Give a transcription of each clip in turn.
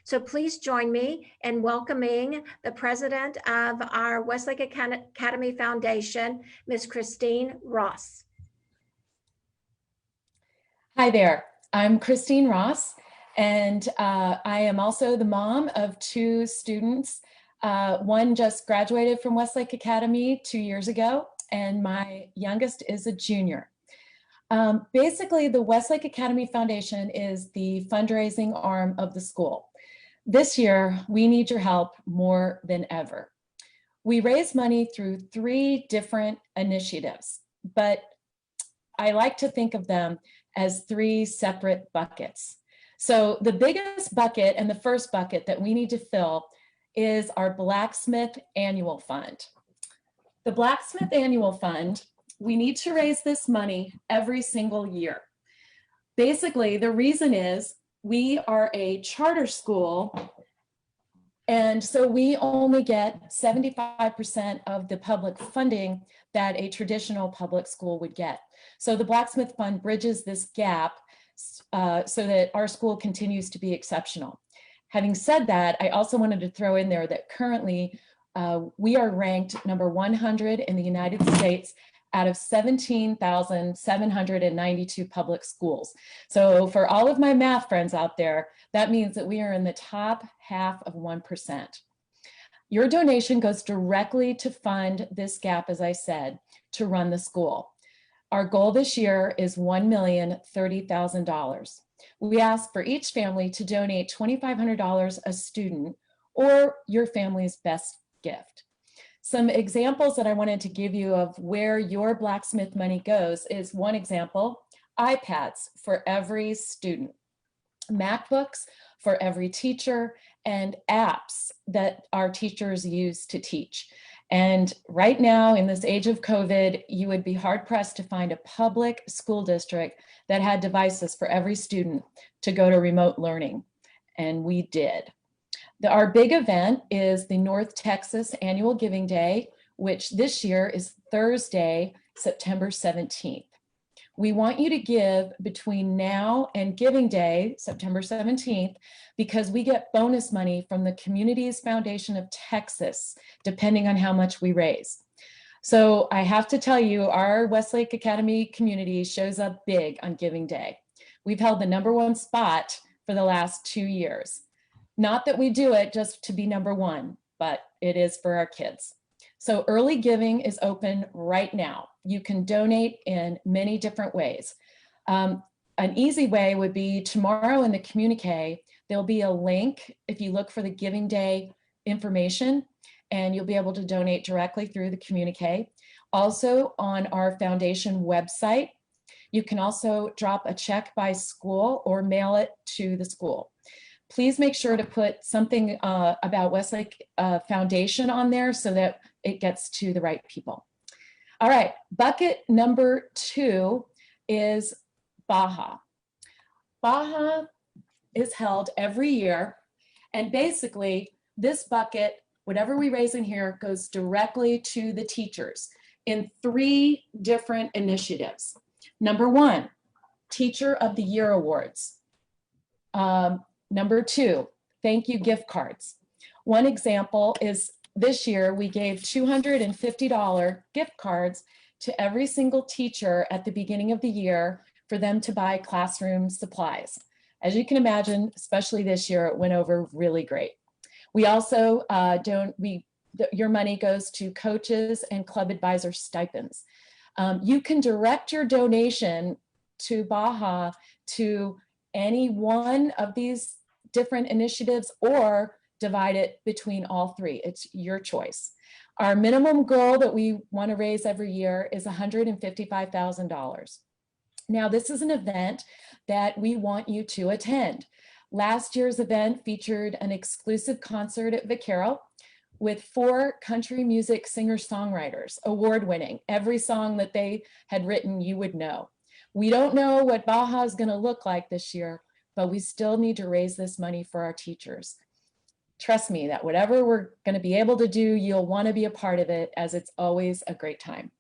So please join me in welcoming the president of our Westlake Academy Foundation, Ms. Christine Ross. Hi there, I'm Christine Ross, and I am also the mom of two students. One just graduated from Westlake Academy 2 years ago, and my youngest is a junior. Basically, the Westlake Academy Foundation is the fundraising arm of the school. This year, we need your help more than ever. We raise money through 3 different initiatives, but I like to think of them as 3 separate buckets. So the biggest bucket and the first bucket that we need to fill is our Blacksmith Annual Fund. The Blacksmith Annual Fund, we need to raise this money every single year. Basically, the reason is we are a charter school, and so we only get 75% of the public funding that a traditional public school would get. So the Blacksmith Fund bridges this gap so that our school continues to be exceptional. Having said that, I also wanted to throw in there that currently we are ranked number 100 in the United States out of 17,792 public schools. So for all of my math friends out there, that means that we are in the top half of 1%. Your donation goes directly to fund this gap, as I said, to run the school. Our goal this year is $1,030,000. We ask for each family to donate $2,500 a student or your family's best gift. Some examples that I wanted to give you of where your Blacksmith money goes is, one example, iPads for every student, MacBooks for every teacher, and apps that our teachers use to teach. And right now, in this age of COVID, you would be hard pressed to find a public school district that had devices for every student to go to remote learning. And we did. Our big event is the North Texas Annual Giving Day, which this year is Thursday, September 17th. We want you to give between now and Giving Day, September 17th, because we get bonus money from the Communities Foundation of Texas, depending on how much we raise. So I have to tell you, our Westlake Academy community shows up big on Giving Day. We've held the #1 spot for the last 2 years. Not that we do it just to be #1, but it is for our kids. So early giving is open right now. You can donate in many different ways. An easy way would be tomorrow in the communique, there'll be a link if you look for the Giving Day information, and you'll be able to donate directly through the communique. Also on our foundation website, you can also drop a check by school or mail it to the school. Please make sure to put something about Westlake Foundation on there so that it gets to the right people. All right, bucket number 2 is Baja. Baja is held every year, and basically this bucket, whatever we raise in here, goes directly to the teachers in 3 different initiatives. Number 1, Teacher of the Year Awards. Number 2, thank you gift cards. One example is this year we gave $250 gift cards to every single teacher at the beginning of the year for them to buy classroom supplies. As you can imagine, especially this year, it went over really great. We also your money goes to coaches and club advisor stipends. You can direct your donation to Baja to any one of these different initiatives or divide it between all 3. It's your choice. Our minimum goal that we want to raise every year is $155,000. Now, this is an event that we want you to attend. Last year's event featured an exclusive concert at Vaquero with 4 country music singer-songwriters, award-winning. Every song that they had written, you would know. We don't know what Baja is going to look like this year, but we still need to raise this money for our teachers. Trust me that whatever we're going to be able to do, you'll want to be a part of it, as it's always a great time.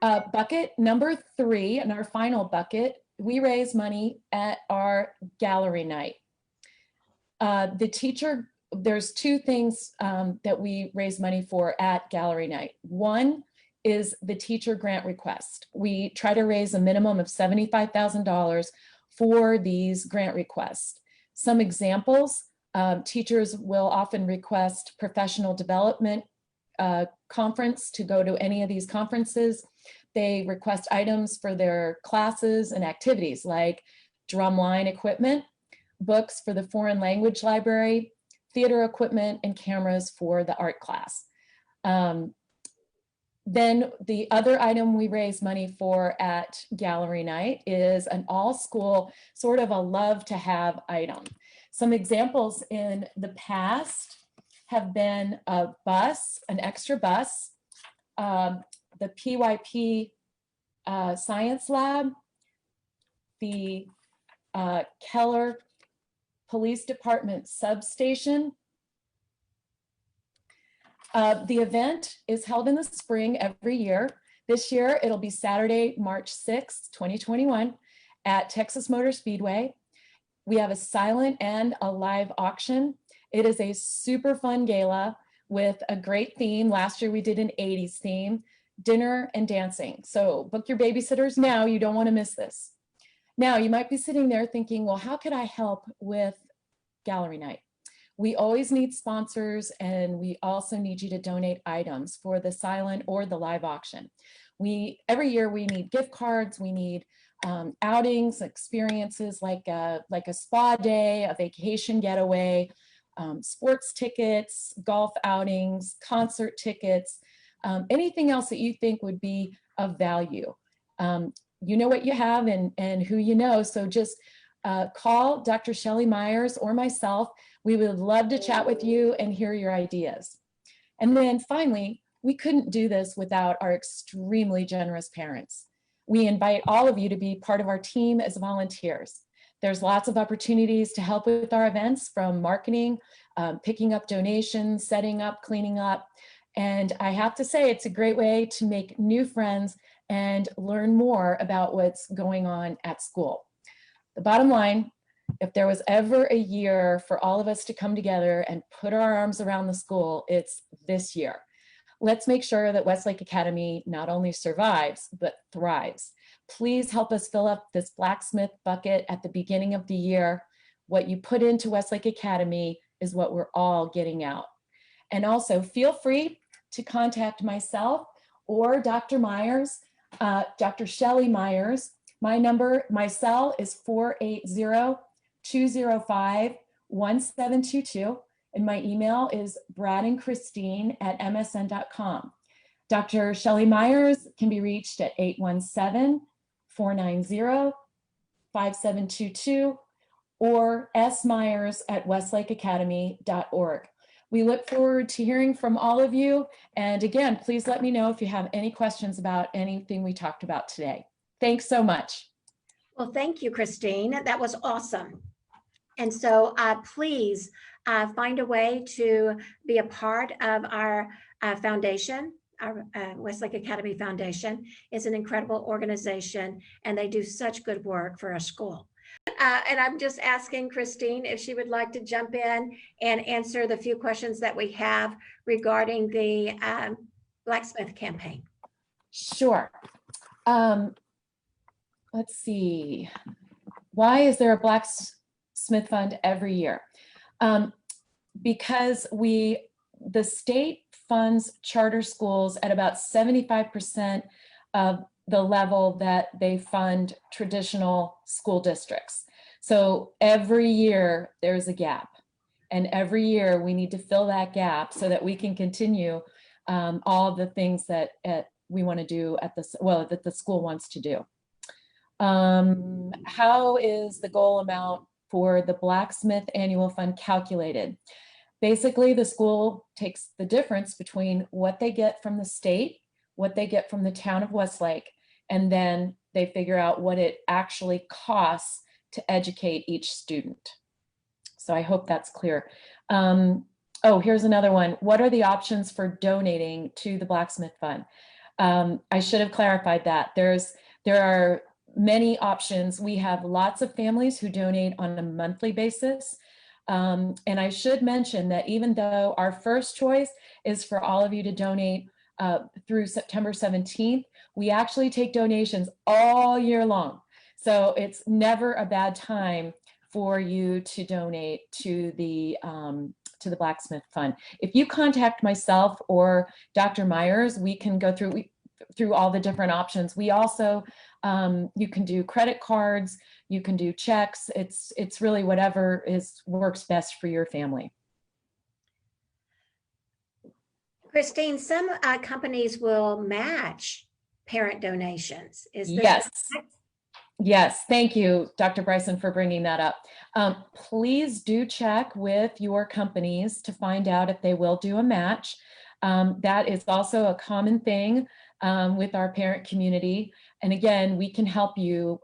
Bucket number 3, and our final bucket, we raise money at our gallery night. There's two things that we raise money for at Gallery Night. One is the teacher grant request. We try to raise a minimum of $75,000 for these grant requests. Some examples, teachers will often request professional development conference to go to any of these conferences. They request items for their classes and activities like drumline equipment, books for the foreign language library, theater equipment, and cameras for the art class. Then the other item we raise money for at Gallery Night is an all-school, sort of a love-to-have item. Some examples in the past have been a bus, an extra bus, the PYP Science Lab, the Keller Police Department substation. The event is held in the spring every year. This year, it'll be Saturday, March 6th, 2021 at Texas Motor Speedway. We have a silent and a live auction. It is a super fun gala with a great theme. Last year, we did an 80s theme, dinner and dancing. So book your babysitters now. You don't want to miss this. Now, you might be sitting there thinking, well, how could I help with Gallery Night? We always need sponsors, and we also need you to donate items for the silent or the live auction. Every year we need gift cards, we need outings, experiences like a spa day, a vacation getaway, sports tickets, golf outings, concert tickets, anything else that you think would be of value. You know what you have and who you know, so just call Dr. Shelley Myers or myself. We would love to chat with you and hear your ideas. And then finally, we couldn't do this without our extremely generous parents. We invite all of you to be part of our team as volunteers. There's lots of opportunities to help with our events, from marketing, picking up donations, setting up, cleaning up. And I have to say, it's a great way to make new friends and learn more about what's going on at school. The bottom line, if there was ever a year for all of us to come together and put our arms around the school, it's this year. Let's make sure that Westlake Academy not only survives, but thrives. Please help us fill up this blacksmith bucket at the beginning of the year. What you put into Westlake Academy is what we're all getting out. And also feel free to contact myself or Dr. Myers, Dr. Shelley Myers. My cell is 480-205-1722. And my email is bradandchristine@msn.com. Dr. Shelley Myers can be reached at 817-490-5722 or smyers@westlakeacademy.org. We look forward to hearing from all of you. And again, please let me know if you have any questions about anything we talked about today. Thanks so much. Well, thank you, Christine. That was awesome. And so please find a way to be a part of our foundation. Our Westlake Academy Foundation is an incredible organization, and they do such good work for our school. And I'm just asking Christine if she would like to jump in and answer the few questions that we have regarding the blacksmith campaign. Sure. Let's see. Why is there a blacksmith fund every year? Because the state funds charter schools at about 75% of the level that they fund traditional school districts. So every year there's a gap, and every year we need to fill that gap so that we can continue all the things that we want to do that the school wants to do. How is the goal amount for the blacksmith annual fund calculated? Basically, the school takes the difference between what they get from the state, what they get from the town of Westlake, and then they figure out what it actually costs to educate each student. So I hope that's clear. Oh, here's another one. What are the options for donating to the blacksmith fund? I should have clarified that. There are many options. We have lots of families who donate on a monthly basis. And I should mention that even though our first choice is for all of you to donate through September 17th, we actually take donations all year long. So it's never a bad time for you to donate to the Blacksmith Fund. If you contact myself or Dr. Myers, we can go through all the different options. We also, you can do credit cards, you can do checks. It's really whatever works best for your family. Christine, some companies will match parent donations. Is this Yes. correct? Yes, thank you, Dr. Bryson, for bringing that up. Please do check with your companies to find out if they will do a match. That is also a common thing with our parent community. And again, we can help you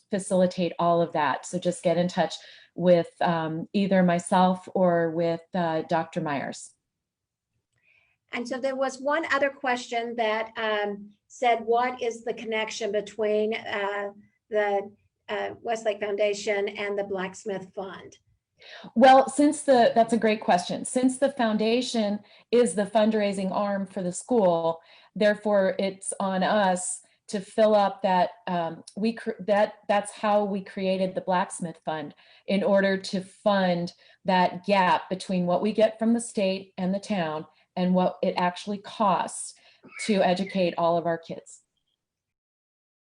facilitate all of that. So just get in touch with either myself or with Dr. Myers. And so there was one other question that said, what is the connection between the Westlake Foundation and the Blacksmith Fund? Well, that's a great question. Since the foundation is the fundraising arm for the school, therefore it's on us to fill up that, that's how we created the Blacksmith Fund, in order to fund that gap between what we get from the state and the town and what it actually costs to educate all of our kids.